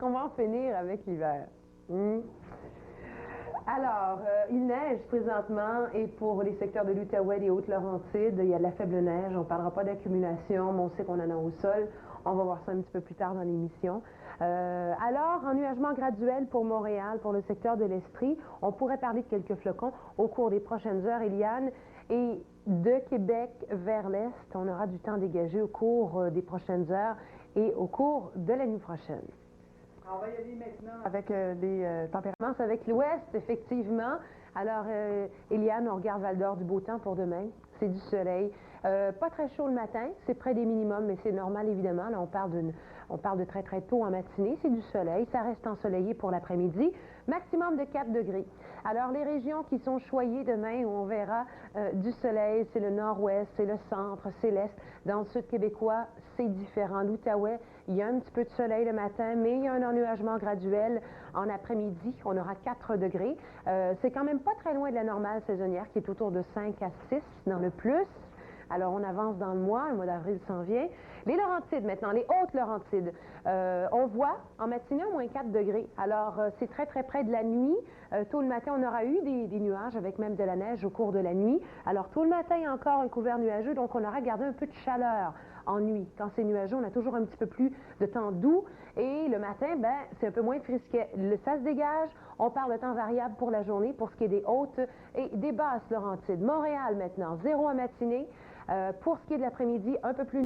qu'on va en finir avec l'hiver. Alors, il neige présentement et pour les secteurs de l'Outaouais et des Hautes-Laurentides, il y a de la faible neige. On ne parlera pas d'accumulation, mais on sait qu'on en a au sol. On va voir ça un petit peu plus tard dans l'émission. Alors, ennuagement graduel pour Montréal, pour le secteur de l'Estrie. On pourrait parler de quelques flocons au cours des prochaines heures, Eliane. Et de Québec vers l'Est, on aura du temps dégagé au cours des prochaines heures et au cours de la nuit prochaine. On va y aller maintenant avec les températures. Avec l'ouest, effectivement. Alors, Eliane, on regarde Val-d'Or du beau temps pour demain. C'est du soleil. Pas très chaud le matin, c'est près des minimums, mais c'est normal, évidemment. Là, on parle de très, très tôt en matinée. C'est du soleil. Ça reste ensoleillé pour l'après-midi. Maximum de 4 degrés. Alors, les régions qui sont choyées demain, où on verra du soleil, c'est le nord-ouest, c'est le centre, c'est l'est. Dans le sud québécois, c'est différent. L'Outaouais, il y a un petit peu de soleil le matin, mais il y a un ennuagement graduel en après-midi. On aura 4 degrés. C'est quand même pas très loin de la normale saisonnière, qui est autour de 5 à 6 dans le plus. Alors, on avance dans le mois d'avril s'en vient. Les Laurentides maintenant, les Hautes-Laurentides. On voit en matinée au moins 4 degrés. Alors, c'est très, très près de la nuit. Tôt le matin, on aura eu des nuages avec même de la neige au cours de la nuit. Alors, tôt le matin, il y a encore un couvert nuageux, donc on aura gardé un peu de chaleur en nuit. Quand c'est nuageux, on a toujours un petit peu plus de temps doux. Et le matin, ben, c'est un peu moins frisquet. Ça se dégage. On parle de temps variable pour la journée pour ce qui est des hautes et des basses Laurentides. Montréal maintenant, 0 en matinée. Pour ce qui est de l'après-midi, un peu plus